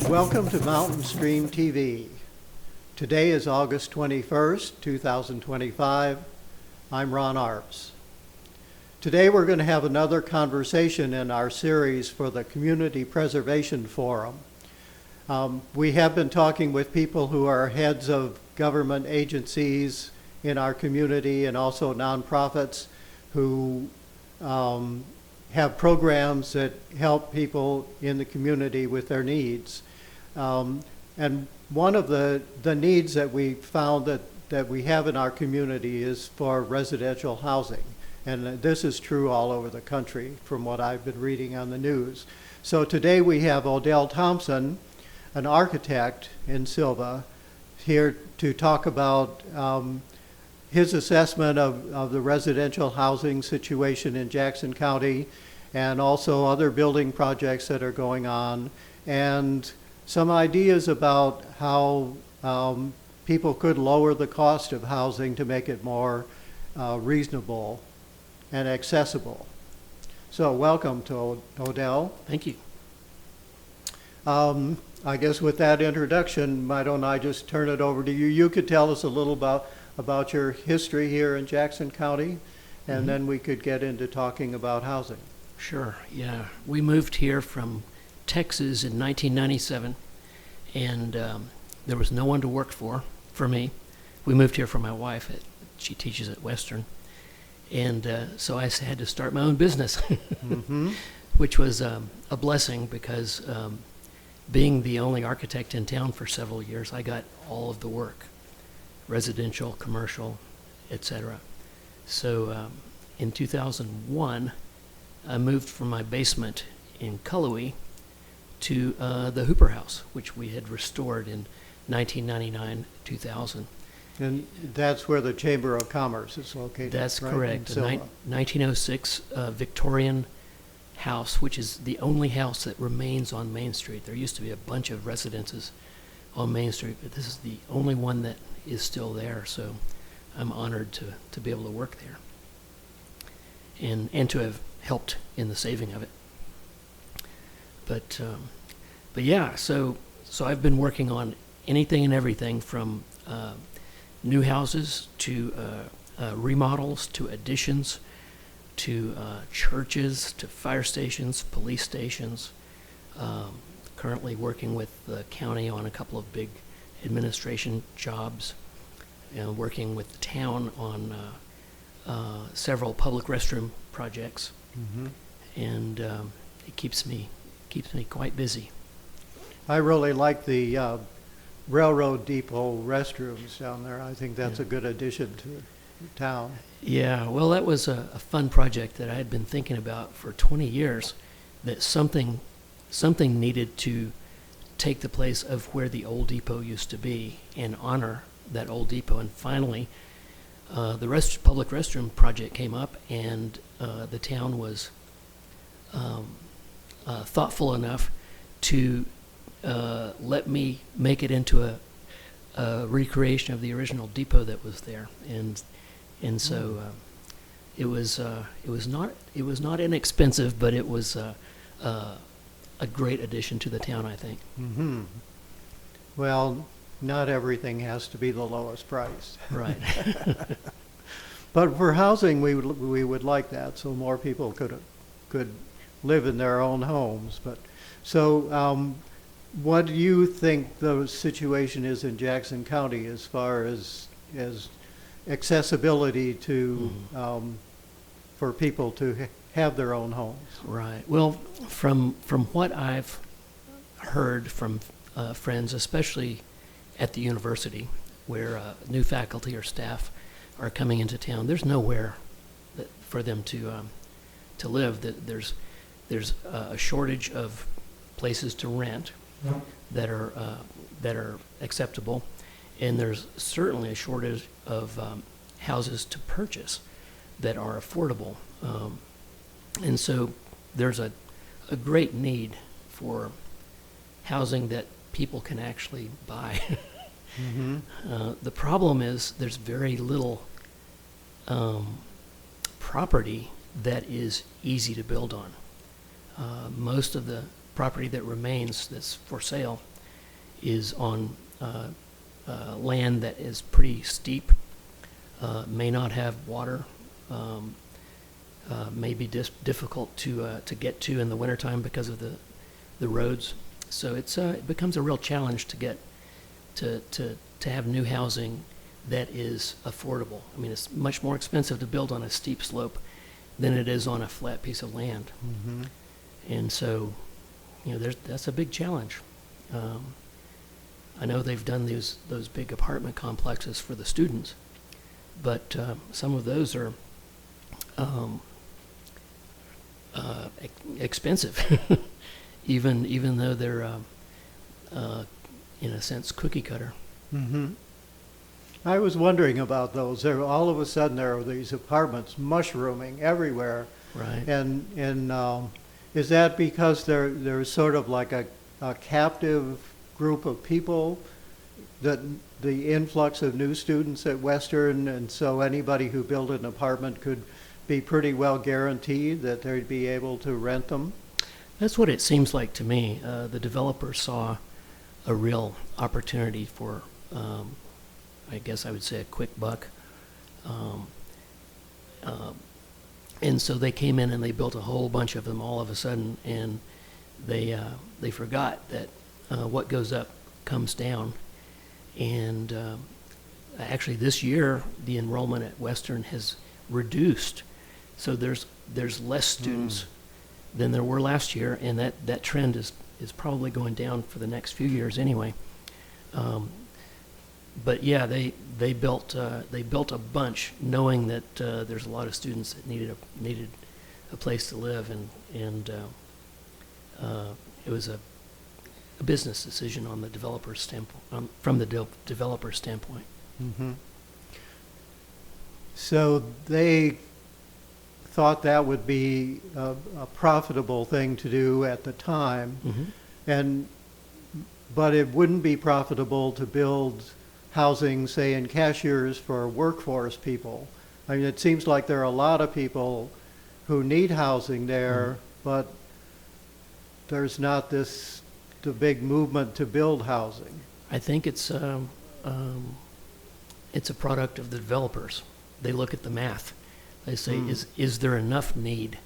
Welcome to Mountain Stream TV. Today is August 21st, 2025. I'm Ron Arps. Today we're going to have another conversation in our series for the Community Preservation Forum. We have been talking with people who are heads of government agencies in our community and also nonprofits who have programs that help people in the community with their needs. And one of the needs that we found that we have in our community is for residential housing. And this is true all over the country from what I've been reading on the news. So today we have Odell Thompson, an architect in Silva, here to talk about his assessment of the residential housing situation in Jackson County and also other building projects that are going on, and some ideas about how people could lower the cost of housing to make it more reasonable and accessible. So welcome to Odell. Thank you. I guess with that introduction, why don't I just turn it over to you? You could tell us a little about your history here in Jackson County, and then we could get into talking about housing. Sure, yeah. We moved here from Texas in 1997, and there was no one to work for me. We moved here for my wife. She teaches at Western. And so I had to start my own business, which was a blessing because being the only architect in town for several years, I got all of the work, residential, commercial, etc. So in 2001, I moved from my basement in Cullowhee to the Hooper House, which we had restored in 1999-2000. And that's where the Chamber of Commerce is located. That's right? correct. A 1906 Victorian house, which is the only house that remains on Main Street. There used to be a bunch of residences on Main Street, but this is the only one that is still there. So I'm honored to be able to work there and to have helped in the saving of it. But yeah, so I've been working on anything and everything from new houses to remodels to additions to churches to fire stations, police stations. Currently working with the county on a couple of big administration jobs, working with the town on several public restroom projects, and it keeps me quite busy. I really like the railroad depot restrooms down there. I think that's a good addition to town. Yeah, well, that was a fun project that I had been thinking about for 20 years, that something needed to take the place of where the old depot used to be and honor that old depot. And finally, the public restroom project came up, and the town was thoughtful enough to let me make it into a recreation of the original depot that was there, and so it was not inexpensive, but it was a great addition to the town, I think. Well, not everything has to be the lowest price. Right. But for housing, we would like that, so more people could live in their own homes. But so. What do you think the situation is in Jackson County as far as accessibility to for people to have their own homes? Right. Well, from what I've heard from friends, especially at the university, where new faculty or staff are coming into town, there's nowhere for them to live. There's a shortage of places to rent that are acceptable, and there's certainly a shortage of houses to purchase that are affordable, and so there's a great need for housing that people can actually buy. The problem is there's very little property that is easy to build on. Most of the property that remains that's for sale is on land that is pretty steep, may not have water, may be difficult to get to in the wintertime because of the roads. So it becomes a real challenge to get to have new housing that is affordable. I mean, it's much more expensive to build on a steep slope than it is on a flat piece of land. And so, that's a big challenge. I know they've done those big apartment complexes for the students, but some of those are expensive, even though they're in a sense cookie cutter. I was wondering about those. All of a sudden, there are these apartments mushrooming everywhere. Right. And is that because there's sort of like a captive group of people, that the influx of new students at Western, and so anybody who built an apartment could be pretty well guaranteed that they'd be able to rent them? That's what it seems like to me. The developer saw a real opportunity for, I guess I would say, a quick buck. And so they came in and they built a whole bunch of them all of a sudden, and they forgot that what goes up comes down. And actually this year, the enrollment at Western has reduced. So there's less students than there were last year, and that trend is probably going down for the next few years anyway. But yeah, they built a bunch, knowing that there's a lot of students that needed a place to live, and it was a business decision on the developer's standpoint, from the developer's standpoint. So they thought that would be a profitable thing to do at the time, but it wouldn't be profitable to build housing, say, in Cashiers for workforce people. I mean, it seems like there are a lot of people who need housing there, but there's not the big movement to build housing. I think it's a product of the developers. They look at the math. They say, is there enough need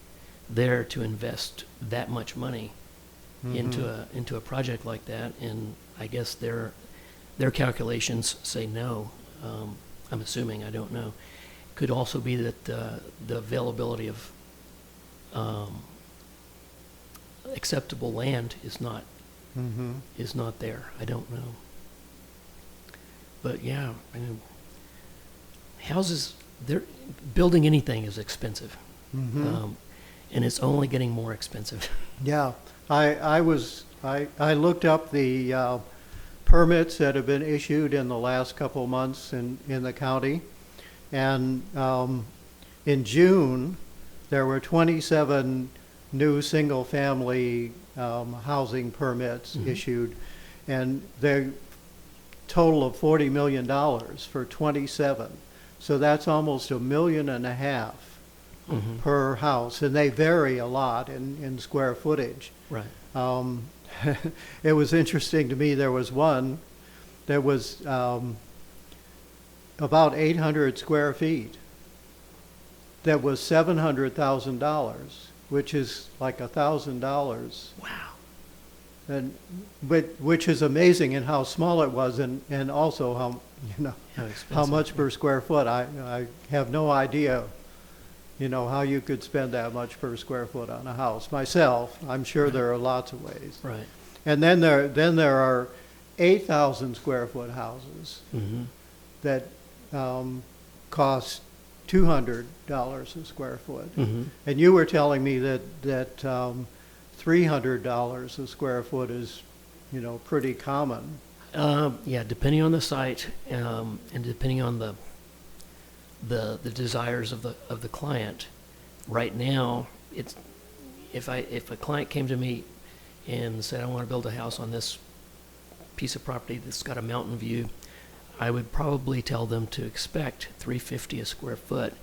there to invest that much money into a project like that? And I guess their calculations say no. I'm assuming, I don't know. Could also be that the availability of acceptable land is not there. I don't know. But yeah, I mean, houses, building anything is expensive, and it's only getting more expensive. Yeah, I looked up the permits that have been issued in the last couple months in the county, and in June there were 27 new single-family housing permits issued, and they're total of $40 million for 27. So that's almost $1.5 million per house, and they vary a lot in square footage. Right. It was interesting to me, there was one that was about 800 square feet that was $700,000, which is like $1,000. Wow. Which is amazing in how small it was, and also how much per square foot. I have no idea, how you could spend that much per square foot on a house. Myself, I'm sure there are lots of ways. Right. And then there are 8,000 square foot houses that cost $200 a square foot. And you were telling me that $300 a square foot is, pretty common. Yeah, depending on the site, and depending on the desires of the client. Right now, if a client came to me and said, I want to build a house on this piece of property that's got a mountain view, I would probably tell them to expect $350 a square foot,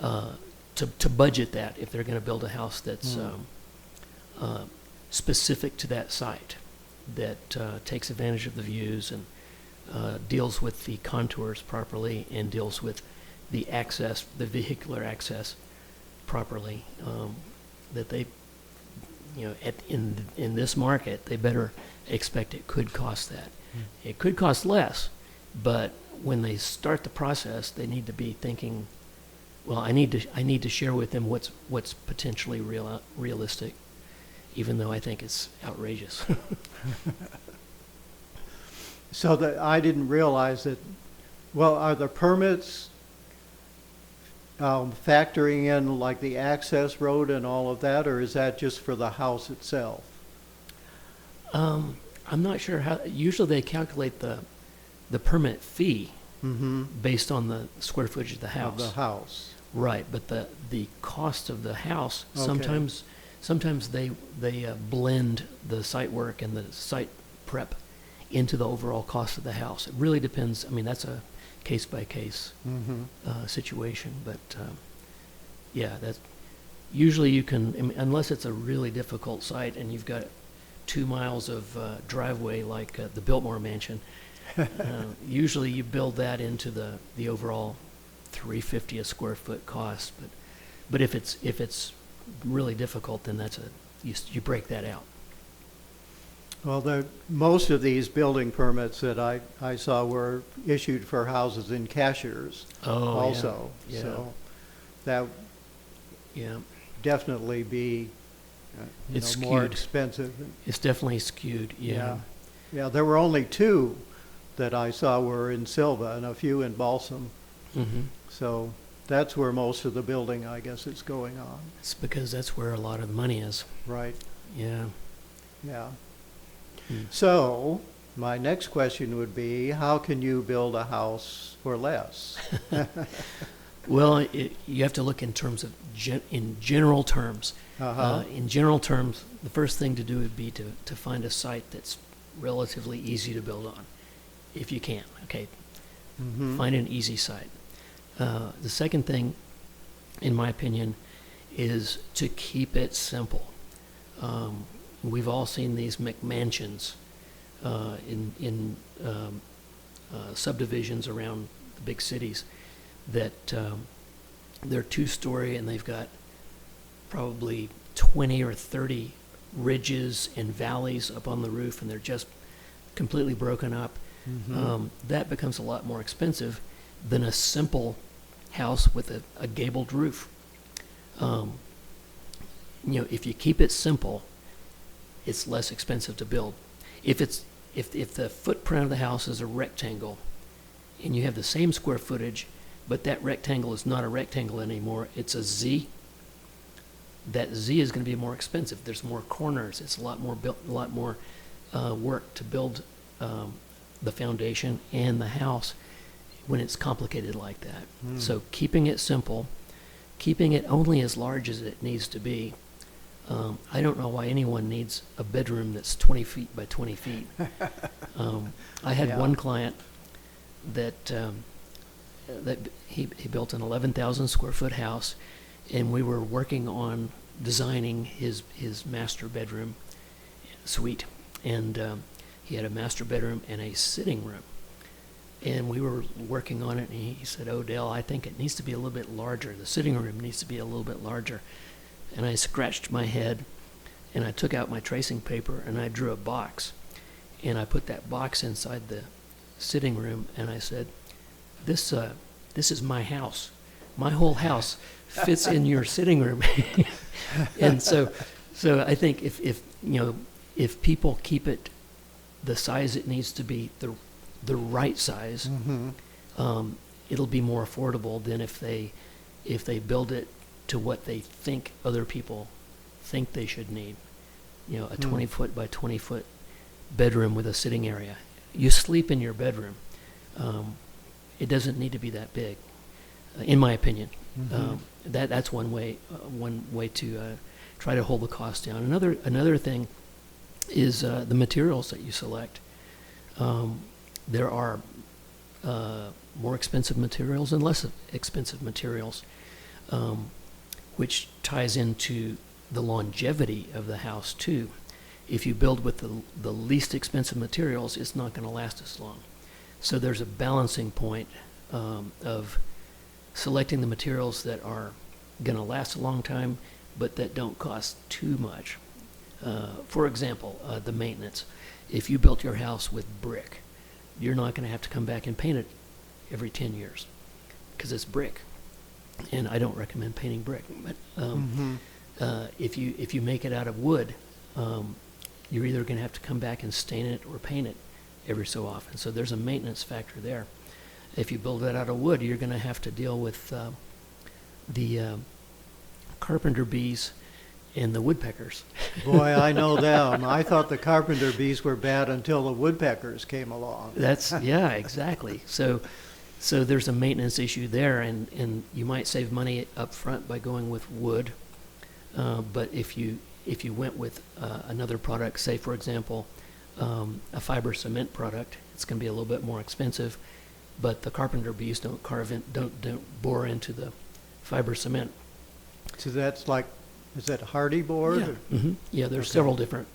to budget that if they're going to build a house that's specific to that site, that takes advantage of the views and deals with the contours properly and deals with the access, the vehicular access properly. That they, in this market, they better expect it could cost that. It could cost less, but when they start the process, they need to be thinking, well, I need to share with them what's potentially realistic, even though I think it's outrageous. So that I didn't realize that. Well, are the permits factoring in like the access road and all of that, or is that just for the house itself? I'm not sure how. Usually they calculate the permit fee based on the square footage of the house. Of the house. Right, but the cost of the house, Okay. sometimes they blend the site work and the site prep into the overall cost of the house. It really depends. I mean, that's a case by case situation, but yeah, that's usually you can, I mean, unless it's a really difficult site and you've got 2 miles of driveway like the Biltmore Mansion. Usually you build that into the overall $350 a square foot cost, but if it's really difficult, then you break that out. Well, most of these building permits that I saw were issued for houses in Cashiers also. Yeah. So that Yeah, definitely be It's more skewed. expensive. it's definitely skewed. Yeah. Yeah, there were only 2 that I saw were in Silva and a few in Balsam. Mm-hmm. So that's where most of the building, I guess, is going on. It's because that's where a lot of the money is. Right. Yeah. Yeah. Hmm. So my next question would be, how can you build a house for less? Well, you have to look in terms of in general terms. Uh-huh. In general terms, the first thing to do would be to find a site that's relatively easy to build on, if you can. Okay, Mhm. find an easy site. The second thing, in my opinion, is to keep it simple. We've all seen these McMansions in subdivisions around the big cities that they're 2-story and they've got probably 20 or 30 ridges and valleys up on the roof, and they're just completely broken up. That becomes a lot more expensive than a simple house with a gabled roof. If you keep it simple, it's less expensive to build. If the footprint of the house is a rectangle and you have the same square footage, but that rectangle is not a rectangle anymore, it's a Z, that Z is going to be more expensive. There's more corners. It's a lot more work to build the foundation and the house when it's complicated like that. So keeping it simple, keeping it only as large as it needs to be. I don't know why anyone needs a bedroom that's 20 feet by 20 feet. I had Yeah. one client that he built an 11,000 square foot house, and we were working on designing his master bedroom suite, and he had a master bedroom and a sitting room, and we were working on it, and he said, "Odell, I think it needs to be a little bit larger. The sitting room needs to be a little bit larger." And I scratched my head, and I took out my tracing paper, and I drew a box, and I put that box inside the sitting room, and I said, this is my house. My whole house fits in your sitting room." And so I think if people keep it the size it needs to be, the right size, it'll be more affordable than if they build it to what they think other people think they should need. A 20 foot by 20 foot bedroom with a sitting area. You sleep in your bedroom. It doesn't need to be that big, in my opinion. That's one way to try to hold the cost down. Another thing is the materials that you select. There are more expensive materials and less expensive materials, which ties into the longevity of the house too. If you build with the least expensive materials, it's not going to last as long. So there's a balancing point of selecting the materials that are going to last a long time, but that don't cost too much. For example, the maintenance. If you built your house with brick, you're not going to have to come back and paint it every 10 years because it's brick. And I don't recommend painting brick. But if you make it out of wood, you're either going to have to come back and stain it or paint it every so often. So there's a maintenance factor there. If you build it out of wood, you're going to have to deal with the carpenter bees and the woodpeckers. Boy, I know them. I thought the carpenter bees were bad until the woodpeckers came along. Yeah, exactly. So there's a maintenance issue there, and you might save money up front by going with wood. But if you went with another product, say for example, a fiber cement product, it's going to be a little bit more expensive. But the carpenter bees don't don't bore into the fiber cement. So that's like, is that hardy board? Yeah, yeah. There's several different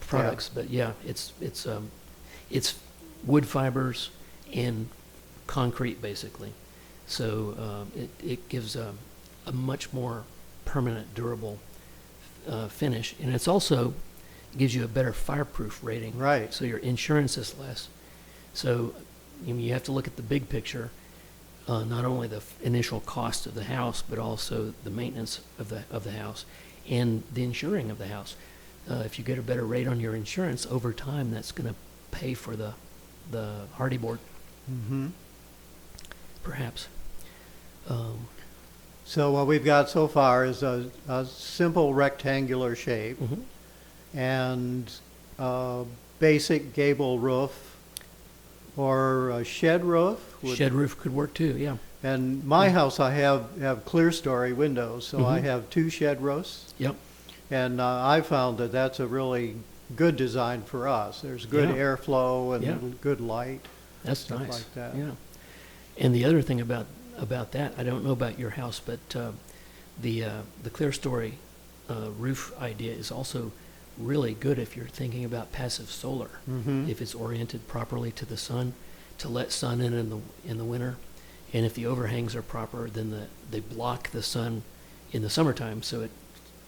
products, yeah. but yeah, it's wood fibers and concrete basically. So it gives a much more permanent, durable finish, and it's also gives you a better fireproof rating. Right. So your insurance is less. So you have to look at the big picture. Not only the initial cost of the house, but also the maintenance of the house and the insuring of the house. If you get a better rate on your insurance over time, that's going to pay for the hardy board, perhaps. So what we've got so far is a simple rectangular shape and a basic gable roof or a shed roof. Shed roof could work too, yeah. And my house, I have clear story windows, so I have 2 shed roofs. Yep. And I found that that's a really good design for us. There's good airflow and good light. That's stuff nice. like that. Yeah. And the other thing about that, I don't know about your house, but the clear story roof idea is also really good if you're thinking about passive solar. If it's oriented properly to the sun, to let sun in the winter, and if the overhangs are proper, then they block the sun in the summertime, so it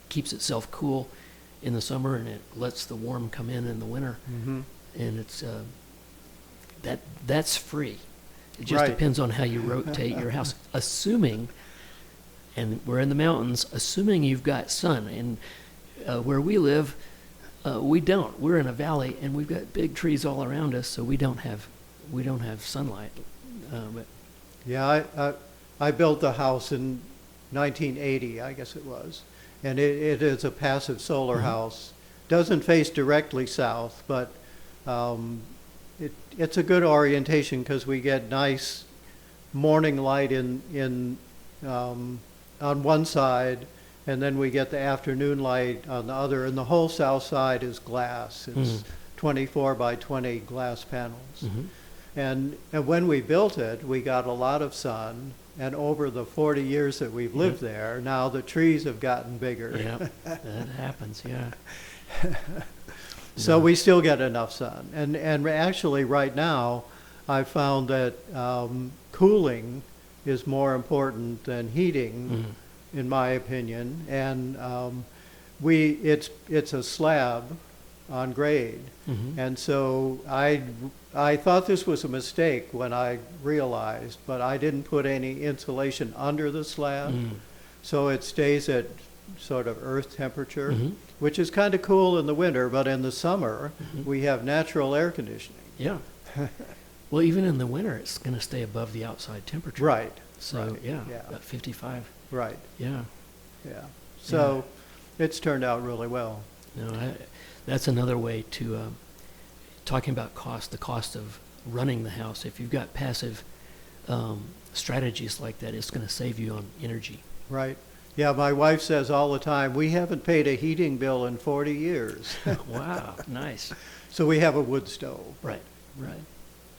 keeps itself cool in the summer and it lets the warm come in the winter. And it's that's free. It just depends on how you rotate your house, assuming, and we're in the mountains, assuming you've got sun. And where we live, we don't. We're in a valley, and we've got big trees all around us, so we don't have sunlight. But Yeah, I built the house in 1980, I guess it was, and it is a passive solar house. Doesn't face directly south, but it's a good orientation because we get nice morning light in on one side, and then we get the afternoon light on the other, and the whole south side is glass. It's 24 by 20 glass panels. And when we built it, we got a lot of sun, and over the 40 years that we've lived there, now the trees have gotten bigger. yeah, that happens. Yeah. So we still get enough sun. And actually right now, I found that cooling is more important than heating, in my opinion. And it's a slab on grade. And so I thought this was a mistake when I realized, but I didn't put any insulation under the slab. So it stays at sort of earth temperature, which is kind of cool in the winter, but in the summer, we have natural air conditioning. Yeah. Well, even in the winter, it's going to stay above the outside temperature. Right. So, right. yeah, about 55. Right. Yeah. Yeah. So it's turned out really well. No, that's another way to, talking about cost, the cost of running the house. If you've got passive strategies like that, it's going to save you on energy. Right. Yeah, my wife says all the time, we haven't paid a heating bill in 40 years. Wow, nice. So we have a wood stove. Right, right.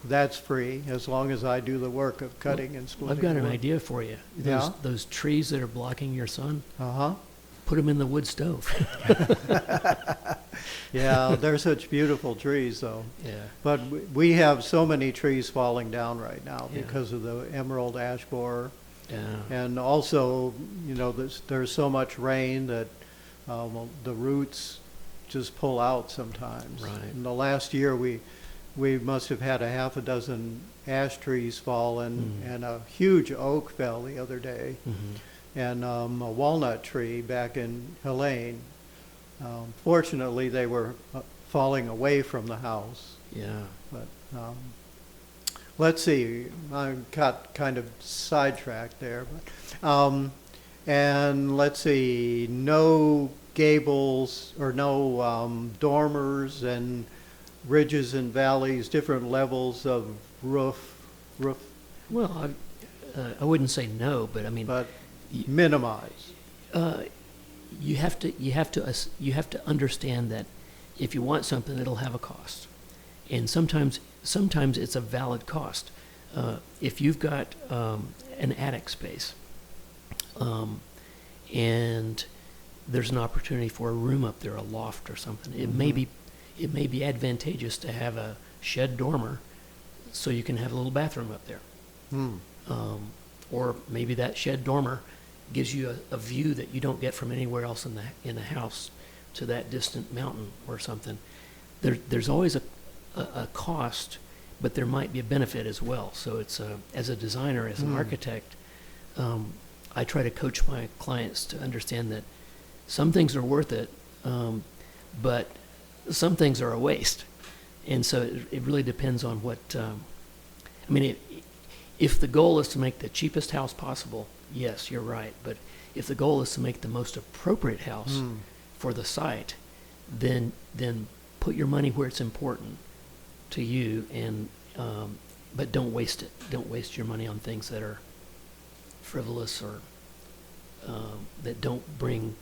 That's free, as long as I do the work of cutting and splitting. I've got an wood. idea for you. Yeah? Those trees that are blocking your sun, Uh-huh. put them in the wood stove. Yeah, they're such beautiful trees, though. Yeah. But we have so many trees falling down right now Yeah. because of the emerald ash borer. Yeah. And also, there's so much rain that the roots just pull out sometimes. Right. In the last year, we must have had a half a dozen ash trees fall, and a huge oak fell the other day, and a walnut tree back in Helene. Fortunately, they were falling away from the house. Yeah. But let's see, I got kind of sidetracked there. But, and let's see, no gables or no dormers and ridges and valleys, different levels of roof, Well, I wouldn't say no, but I mean, but y- minimize. you have to understand that if you want something, it'll have a cost, and sometimes it's a valid cost. If you've got an attic space, and there's an opportunity for a room up there, a loft or something, it may be advantageous to have a shed dormer, so you can have a little bathroom up there. Or maybe that shed dormer gives you a view that you don't get from anywhere else in the house to that distant mountain or something. There's always a cost, but there might be a benefit as well. So it's as a designer, as an architect, I try to coach my clients to understand that some things are worth it, but some things are a waste. And so it really depends on what, if the goal is to make the cheapest house possible, yes, you're right. But if the goal is to make the most appropriate house for the site, then put your money where it's important to you, and but don't waste it. Don't waste your money on things that are frivolous or that don't bring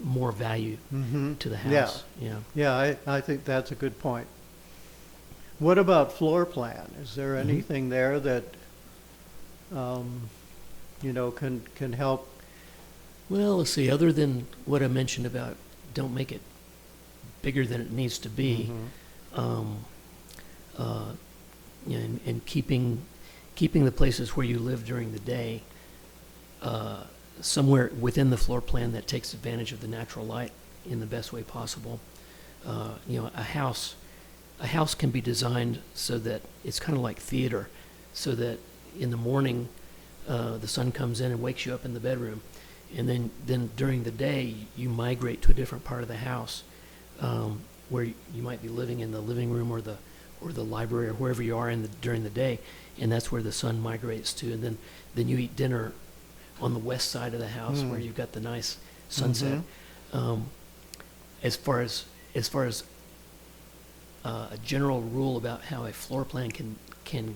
more value to the house. Yeah, I think that's a good point. What about floor plan? Is there anything there that can help? Well, let's see. Other than what I mentioned about don't make it bigger than it needs to be, and keeping the places where you live during the day somewhere within the floor plan that takes advantage of the natural light in the best way possible. A house can be designed so that it's kind of like theater, so that in the morning the sun comes in and wakes you up in the bedroom, and then during the day you migrate to a different part of the house where you might be living in the living room or the library or wherever you are during the day, and that's where the sun migrates to, and then you eat dinner on the west side of the house where you've got the nice sunset. As far as a general rule about how a floor plan can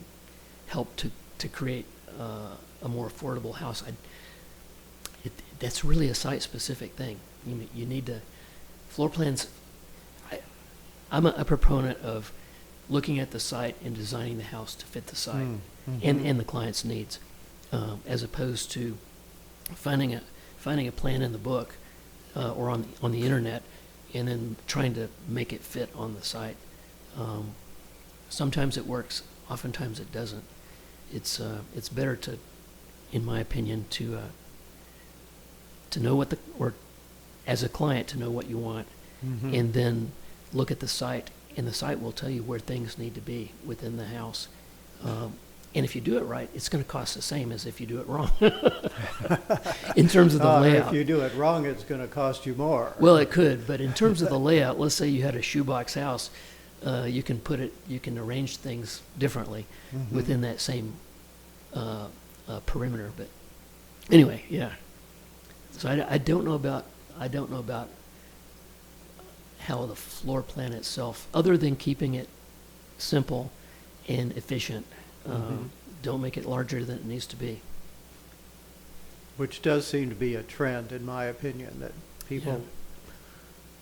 help to create a more affordable house, that's really a site-specific thing. You need to floor plans. I'm a proponent of looking at the site and designing the house to fit the site and the client's needs, as opposed to finding a plan in the book or on the internet and then trying to make it fit on the site. Sometimes it works, oftentimes it doesn't. It's better to, in my opinion, to know or as a client to know what you want, and then look at the site, and the site will tell you where things need to be within the house. And if you do it right, it's going to cost the same as if you do it wrong. In terms of the layout. If you do it wrong, it's going to cost you more. Well, it could, but in terms of the layout, let's say you had a shoebox house, you can arrange things differently within that same perimeter. But anyway, yeah. So I don't know about how the floor plan itself, other than keeping it simple and efficient, don't make it larger than it needs to be. Which does seem to be a trend, in my opinion, that people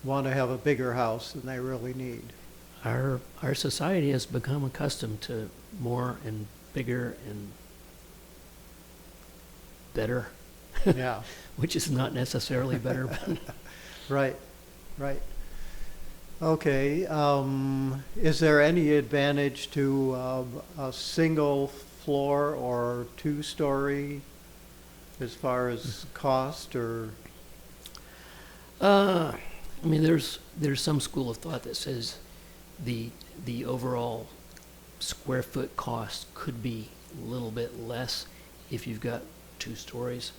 want to have a bigger house than they really need. our society has become accustomed to more and bigger and better, Yeah, which is not necessarily better. But right, right. Okay, is there any advantage to a single floor or two-story as far as cost or? I mean, there's some school of thought that says the overall square foot cost could be a little bit less if you've got 2 stories,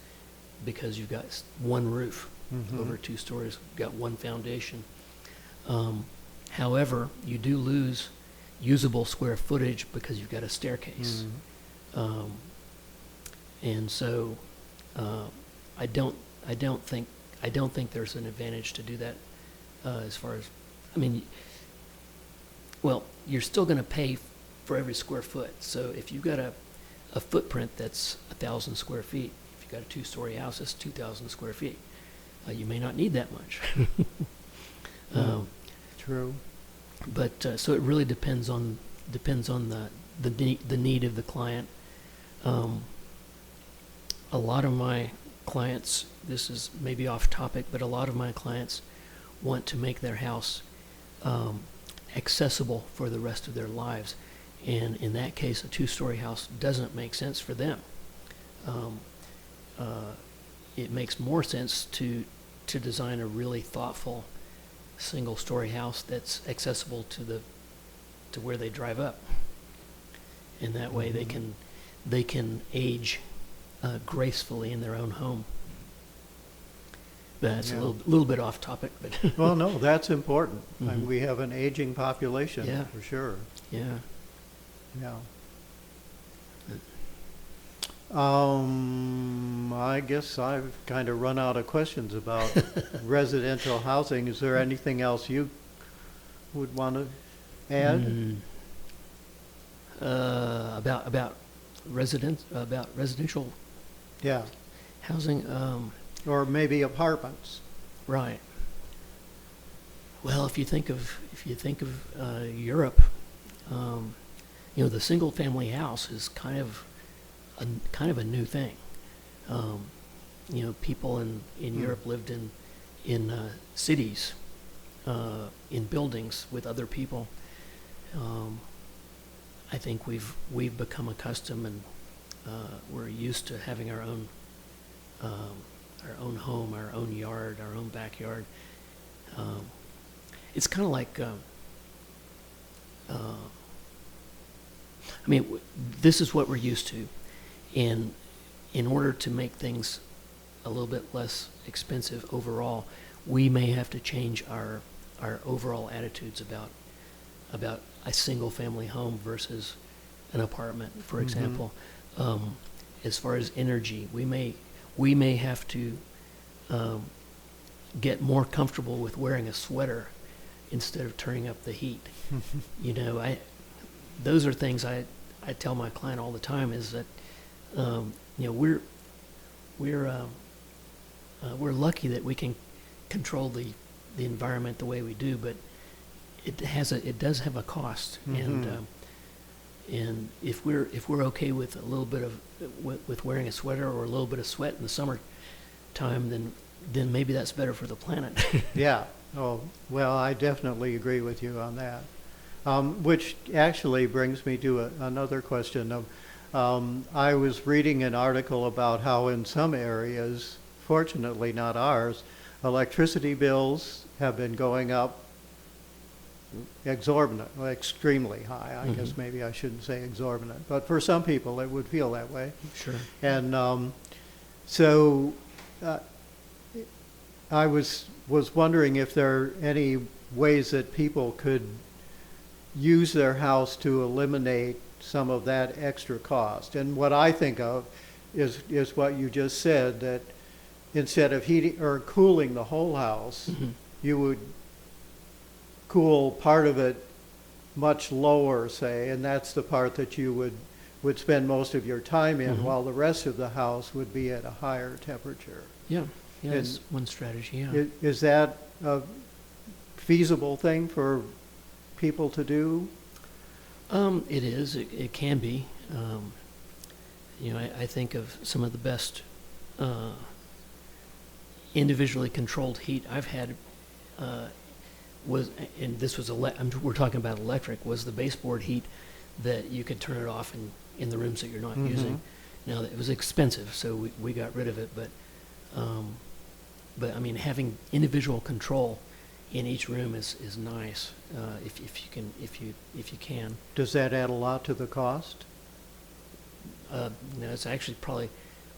because you've got one roof over 2 stories, got one foundation. However, you do lose usable square footage because you've got a staircase. And so I don't think there's an advantage to do that as far as, I mean, well, you're still going to pay for every square foot. So if you've got a footprint that's 1,000 square feet, if you've got a 2-story house, that's 2,000 square feet. You may not need that much. True. But so it really depends on the need of the client. A lot of my clients, this is maybe off topic, but a lot of my clients want to make their house accessible for the rest of their lives. And in that case, a 2-story house doesn't make sense for them. It makes more sense to design a really thoughtful single-story house that's accessible to where they drive up. And that way they can age gracefully in their own home. That's a little bit off topic, but Well, no, that's important. Mhm. We have an aging population, Yeah. for sure. yeah. Yeah. I guess I've kind of run out of questions about residential housing. Is there anything else you would want to add? About residential Yeah, housing. or maybe apartments. Right. Well, if you think of Europe, the single family house is kind of a new thing. People in Europe lived in cities, in buildings with other people. I think we've become accustomed, and we're used to having our own home, our own yard, our own backyard. It's kind of like, this is what we're used to, and in order to make things a little bit less expensive overall, we may have to change our overall attitudes about a single family home versus an apartment, for example. As far as energy, we may have to get more comfortable with wearing a sweater instead of turning up the heat. Those are things I tell my client all the time, is that we're lucky that we can control the environment the way we do, but it does have a cost. And if we're okay with a little bit of with wearing a sweater or a little bit of sweat in the summertime, then maybe that's better for the planet. Yeah. Oh, well, I definitely agree with you on that. Which actually brings me to another question. I was reading an article about how in some areas, fortunately not ours, electricity bills have been going up exorbitant, extremely high. I guess maybe I shouldn't say exorbitant, but for some people it would feel that way. Sure. And so I was wondering if there are any ways that people could use their house to eliminate some of that extra cost. And what I think of is what you just said, that instead of heating or cooling the whole house, you would cool part of it much lower, say, and that's the part that you would spend most of your time in, while the rest of the house would be at a higher temperature. Yeah, that's one strategy. Yeah. Is that a feasible thing for people to do? It is. It can be. I think of some of the best individually controlled heat I've had was, and this was we're talking about electric, was the baseboard heat that you could turn it off in the rooms that you're not using. Now, it was expensive, so we got rid of it, but I mean, having individual control in each room is nice, if you can. Does that add a lot to the cost? It's actually probably,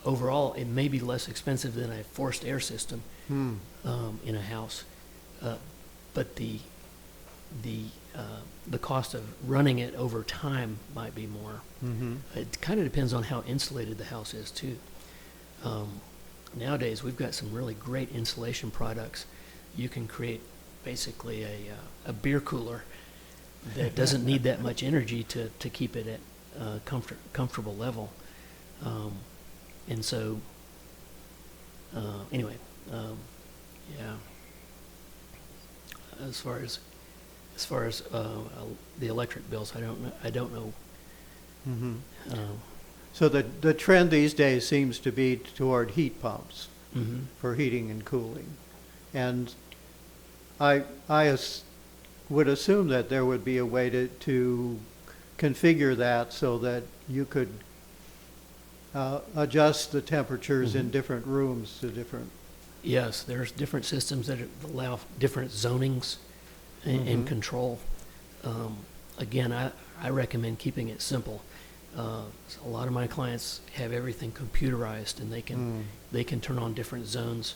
overall, it may be less expensive than a forced air system in a house, but the cost of running it over time might be more. It kind of depends on how insulated the house is too. Nowadays, we've got some really great insulation products. You can create basically a beer cooler that doesn't need that much energy to keep it at a comfortable level. And so, anyway, yeah. As far as the electric bills, I don't know. So the trend these days seems to be toward heat pumps for heating and cooling. And I would assume that there would be a way to configure that so that you could adjust the temperatures in different rooms to different. Yes, there's different systems that allow different zonings and control. Again, I recommend keeping it simple. A lot of my clients have everything computerized, and they can turn on different zones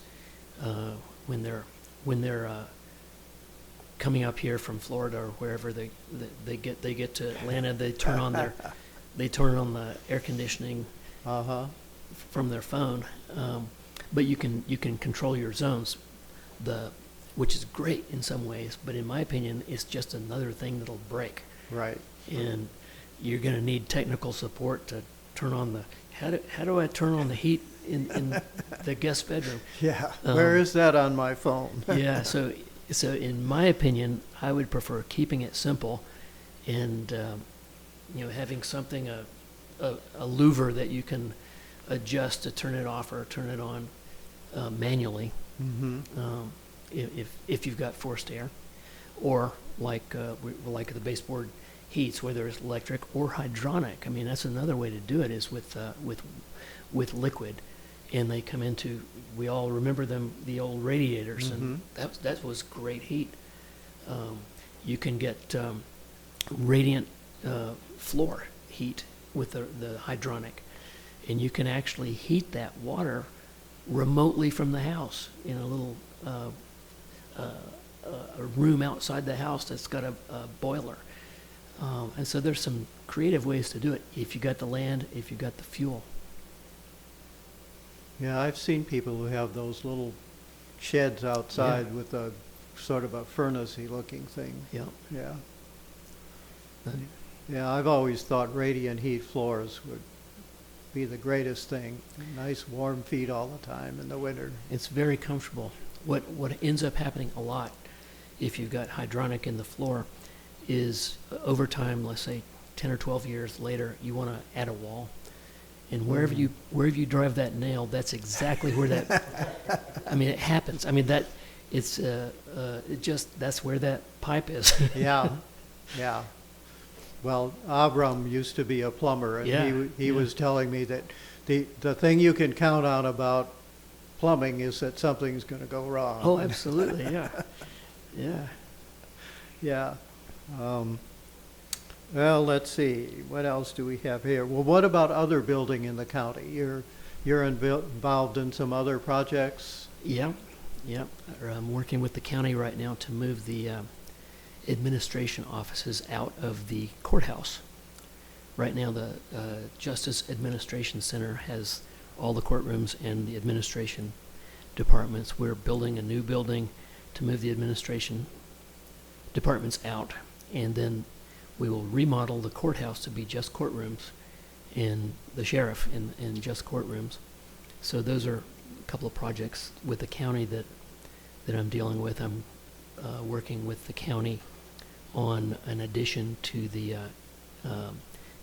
when they're coming up here from Florida or wherever they get to Atlanta. They turn on the air conditioning from their phone. But you can control your zones, which is great in some ways. But in my opinion, it's just another thing that'll break. Right. And you're going to need technical support to turn on how do I turn on the heat in the guest bedroom? Yeah. Where is that on my phone? Yeah. So in my opinion, I would prefer keeping it simple, and having something a louver that you can adjust to turn it off or turn it on manually, if you've got forced air, or like the baseboard heats, whether it's electric or hydronic. I mean, that's another way to do it, is with liquid, and they come into, we all remember them, the old radiators, and that was great heat. You can get radiant floor heat with the hydronic, and you can actually heat that water remotely from the house in a little a room outside the house that's got a boiler. And so there's some creative ways to do it if you got the land, if you got the fuel. Yeah, I've seen people who have those little sheds outside with a sort of a furnace-y looking thing. Yeah. Yeah. Yeah, I've always thought radiant heat floors would be the greatest thing. Nice warm feet all the time in the winter. It's very comfortable. What ends up happening a lot, if you've got hydronic in the floor, is over time, let's say 10 or 12 years later, you want to add a wall. And wherever you drive that nail, that's exactly where that, I mean, it happens. I mean, that's where that pipe is. Yeah, yeah. Well, Abram used to be a plumber, and he was telling me that the thing you can count on about plumbing is that something's going to go wrong. Oh, absolutely, yeah. Yeah. Yeah. Well, let's see. What else do we have here? Well, what about other building in the county? You're involved in some other projects? Yeah. I'm working with the county right now to move the administration offices out of the courthouse. Right now, the Justice Administration Center has all the courtrooms and the administration departments. We're building a new building to move the administration departments out, and then we will remodel the courthouse to be just courtrooms, and the sheriff in just courtrooms. So those are a couple of projects with the county that I'm dealing with. I'm working with the county on an addition to the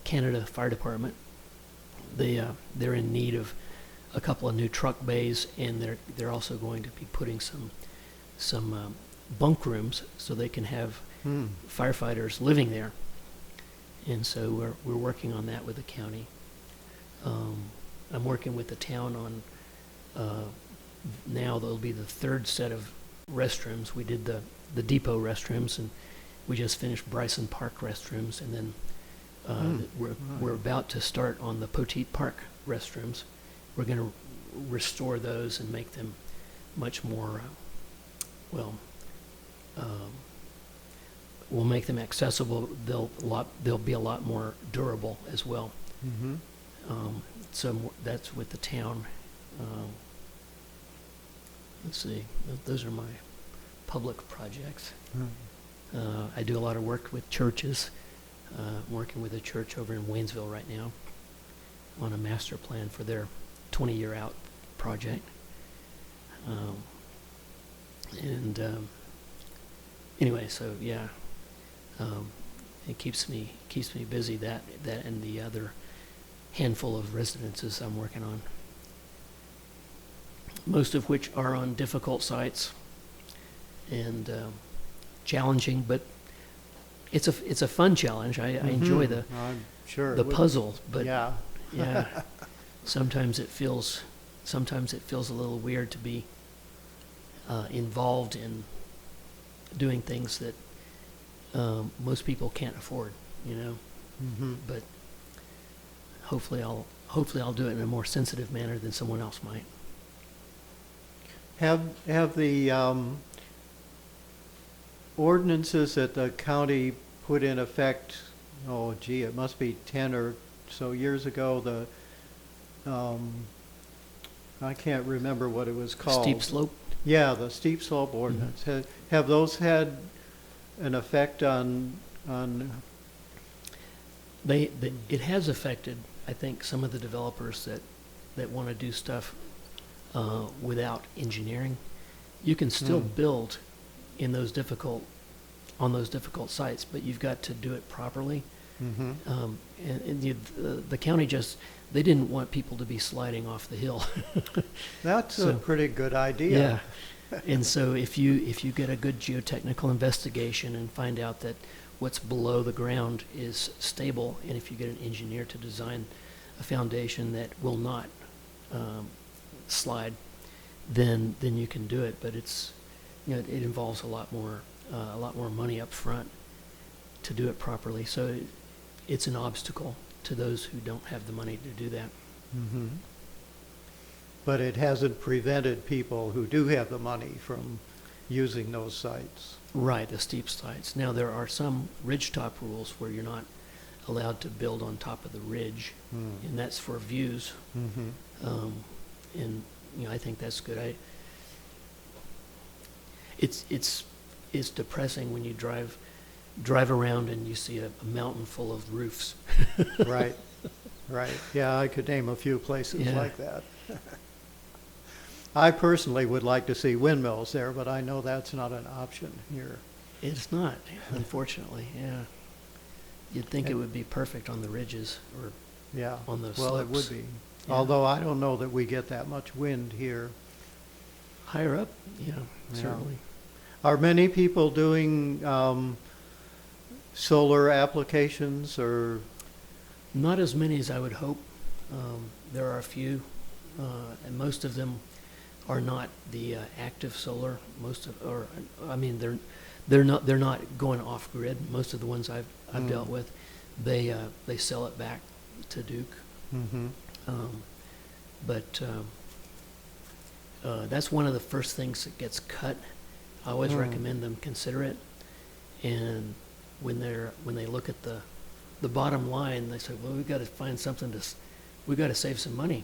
Canada Fire Department. They're in need of a couple of new truck bays, and they're also going to be putting some bunk rooms so they can have firefighters living there. And so we're working on that with the county. I'm working with the town on now there'll be the third set of restrooms. We did the depot restrooms, and we just finished Bryson Park restrooms, and then we're about to start on the Poteet Park restrooms. We're going to restore those and make them much more, we'll make them accessible. They'll be a lot more durable as well. Mm-hmm. So that's with the town. Let's see, those are my public projects. I do a lot of work with churches. I'm working with a church over in Waynesville right now on a master plan for their 20-year out project. Anyway, so yeah, it keeps me busy, that and the other handful of residences I'm working on, most of which are on difficult sites and challenging, but it's a fun challenge. I enjoy I'm sure the puzzle, but yeah. yeah, sometimes it feels a little weird to be involved in doing things that most people can't afford, but hopefully I'll do it in a more sensitive manner than someone else might. Have the ordinances that the county put in effect, it must be 10 or so years ago, I can't remember what it was called. Steep slope? Yeah, the steep slope ordinance. Have those had an effect on It has affected, I think, some of the developers that want to do stuff without engineering. You can still build on those difficult sites, but you've got to do it properly. Mm-hmm. The county they didn't want people to be sliding off the hill. That's a pretty good idea. Yeah. And so if you get a good geotechnical investigation and find out that what's below the ground is stable, and if you get an engineer to design a foundation that will not slide, then you can do it. But it involves a lot more money up front to do it properly. So it's an obstacle to those who don't have the money to do that. Mm-hmm. But it hasn't prevented people who do have the money from using those sites. Right, the steep sites. Now, there are some ridgetop rules where you're not allowed to build on top of the ridge, and that's for views. Mm-hmm. And I think that's good. It's depressing when you drive around and you see a mountain full of roofs. Right. Yeah, I could name a few places like that. I personally would like to see windmills there, but I know that's not an option here. It's not, unfortunately, yeah. You'd think it would be perfect on the ridges or on those slopes. Well, it would be. Yeah. Although I don't know that we get that much wind here. Higher up, certainly. Are many people doing solar applications or? Not as many as I would hope. There are a few, and most of them are not the active solar. They're not going off grid. Most of the ones I've dealt with, they sell it back to Duke. Mm-hmm. But that's one of the first things that gets cut. I always recommend them consider it, and when they look at the bottom line, they say, well, we've got to find something we've got to save some money.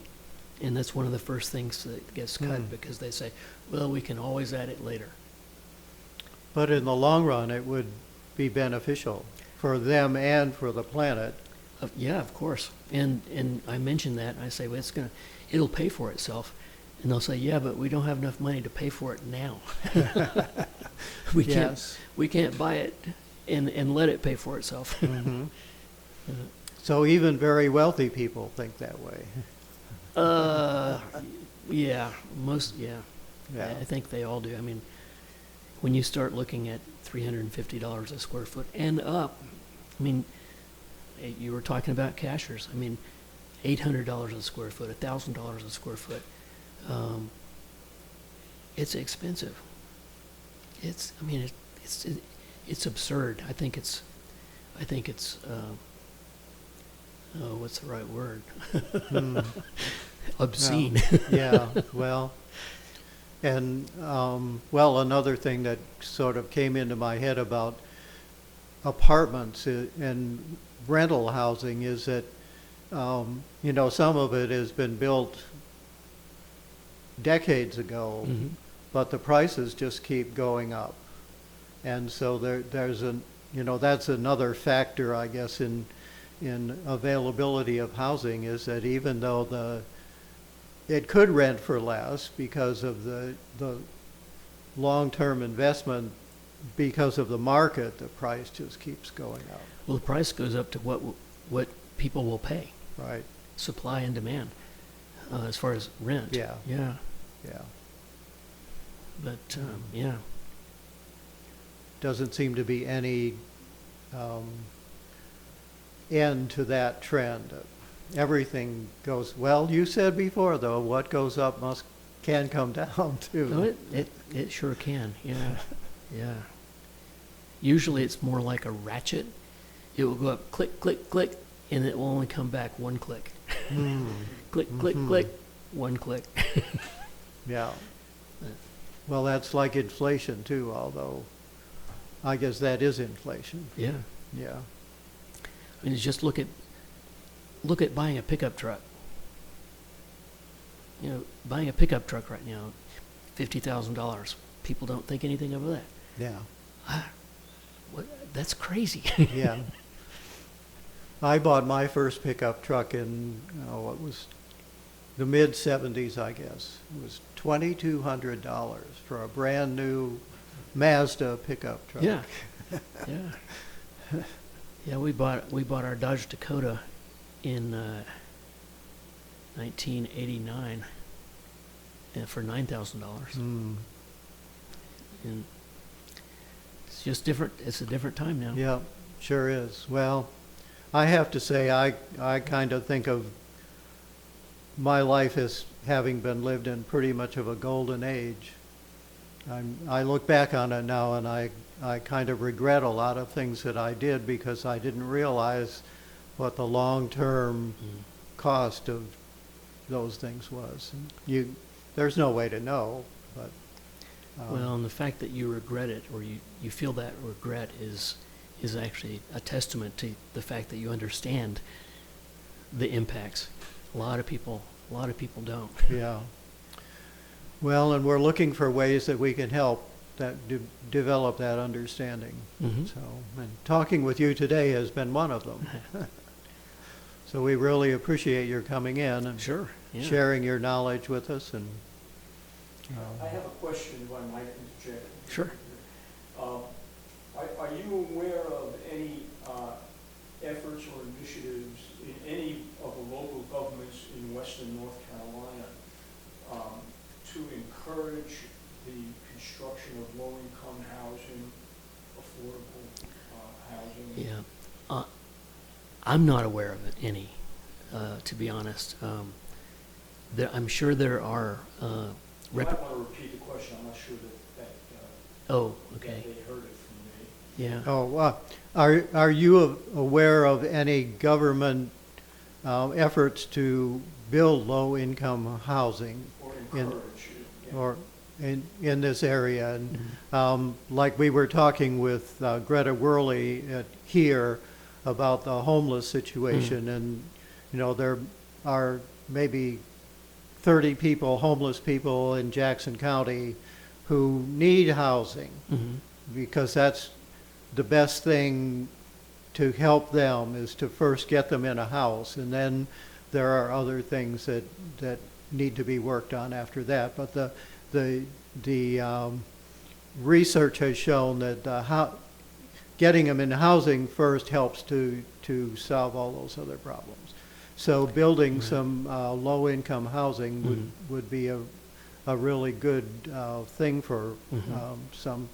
And that's one of the first things that gets cut because they say, well, we can always add it later. But in the long run, it would be beneficial for them and for the planet. Yeah, of course. And I mentioned that, and I say, well, it'll pay for itself. And they'll say, yeah, but we don't have enough money to pay for it now. We can't buy it and let it pay for itself. Mhm. So even very wealthy people think that way. Yeah, yeah. Yeah. I think they all do. I mean, when you start looking at $350 a square foot and up, I mean, you were talking about cashers. I mean, $800 a square foot, $1,000 a square foot. It's expensive. I mean, it's absurd. I think it's, what's the right word? Hmm. Obscene. Yeah, well, and, well, another thing that sort of came into my head about apartments and rental housing is that, you know, some of it has been built decades ago, Mhm. but the prices just keep going up. And so there's you know, that's another factor, I guess, in availability of housing, is that even though it could rent for less because of the long-term investment, because of the market, the price just keeps going up. Well, the price goes up to what people will pay, Right. supply and demand, as far as rent. Yeah. Yeah. Yeah. But, yeah. Doesn't seem to be any end to that trend. Everything goes, well, you said before, though, what goes up can come down too. No, it sure can. Yeah. Yeah. Usually it's more like a ratchet. It will go up click, click, click, and it will only come back one click. Hmm. Click, click, Mhm. click, one click. Yeah. Well, that's like inflation too, although I guess that is inflation. Yeah. Yeah. I mean, just look at buying a pickup truck. You know, buying a pickup truck right now, $50,000. People don't think anything of that. Yeah. That's crazy. Yeah. I bought my first pickup truck in, what was the mid-'70s, I guess. It was $2,200 for a brand new Mazda pickup truck. Yeah. Yeah. Yeah, we bought our Dodge Dakota in 1989 for $9,000. Mm. And it's just different. It's a different time now. Yeah, sure is. Well, I have to say, I kind of think of my life as having been lived in pretty much of a golden age. I look back on it now, and I kind of regret a lot of things that I did because I didn't realize what the long-term cost of those things was. There's no way to know, but Well, and the fact that you regret it, or you feel that regret, is actually a testament to the fact that you understand the impacts. A lot of people don't. yeah. Well, and we're looking for ways that we can help develop that understanding. Mhm. So, and talking with you today has been one of them. So we really appreciate your coming in and Sure. Yeah. sharing your knowledge with us. And I have a question, if I might interject. Sure. Are you aware of any efforts or initiatives in any of the local governments in western North Carolina to encourage the construction of low-income housing, affordable housing? Yeah. I'm not aware of any, to be honest. I'm sure there are. You might want to repeat the question. I'm not sure Oh, that okay. they heard it from me. Yeah. are you aware of any government efforts to build low-income housing Or in encourage it. Yeah. or in this area? And like we were talking with Greta Worley here about the homeless situation, and you know, there are maybe 30 homeless people in Jackson County who need housing, Mhm. because that's the best thing to help them, is to first get them in a house, and then there are other things that need to be worked on after that. But the research has shown that getting them in housing first helps to solve all those other problems. So building Right. some low-income housing would be a really good thing for some.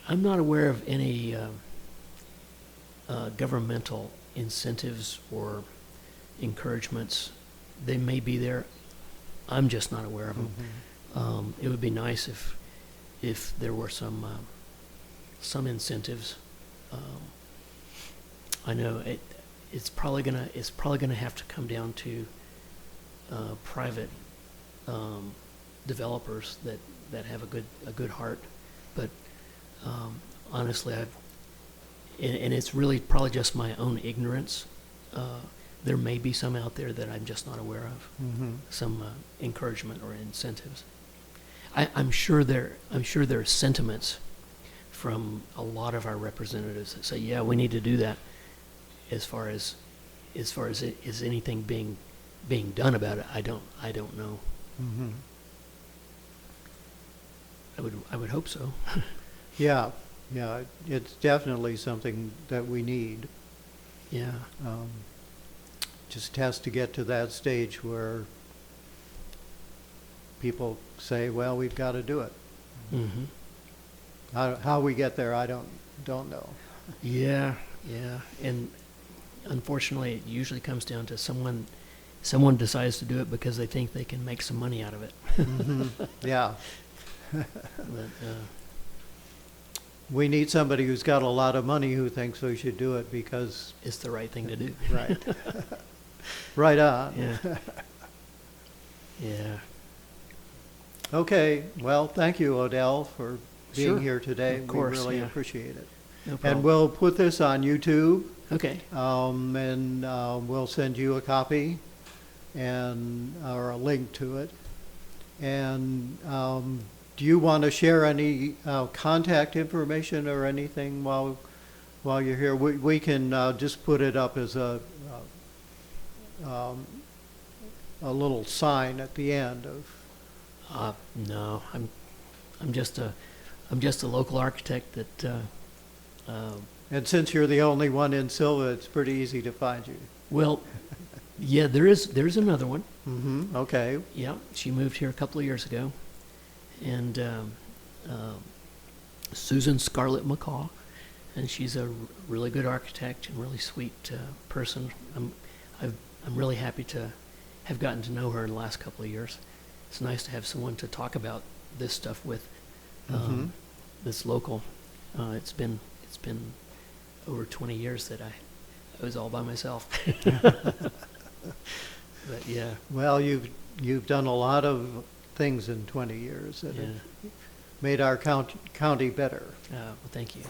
I'm not aware of any governmental incentives or encouragements. They may be there. I'm just not aware of them. It would be nice if there were some incentives. I know it's probably gonna have to come down to private developers that have a good heart, but honestly, and it's really probably just my own ignorance. There may be some out there that I'm just not aware of. Some encouragement or incentives. I'm sure there are sentiments from a lot of our representatives that say, "Yeah, we need to do that." As far as is anything being done about it, I don't know. I would hope so. Yeah, it's definitely something that we need. Yeah. Just has to get to that stage where people say, "Well, we've got to do it." Mm-hmm. How we get there, I don't know. Yeah, and unfortunately, it usually comes down to someone decides to do it because they think they can make some money out of it. Yeah. But, We need somebody who's got a lot of money who thinks we should do it because... it's the right thing to do. Right. Right on. Yeah. Yeah. Okay, well, thank you, Odell, for being Sure. here today. Of course, We really yeah. appreciate it. No And problem. we'll put this on YouTube, Okay. and we'll send you a copy or a link to it. And do you want to share any contact information or anything while you're here? We can just put it up as a little sign at the end of... No, I'm just a local architect that. And since you're the only one in Silva, it's pretty easy to find you. Well, yeah, there's another one. Okay. Yeah, she moved here a couple of years ago, and Susan Scarlett McCaw, and she's a really good architect and really sweet person. I'm really happy to have gotten to know her in the last couple of years. It's nice to have someone to talk about this stuff with. That's local. It's been over 20 years that I was all by myself. But yeah. Well, you've done a lot of things in 20 years that Yeah. have made our county better. Well, thank you.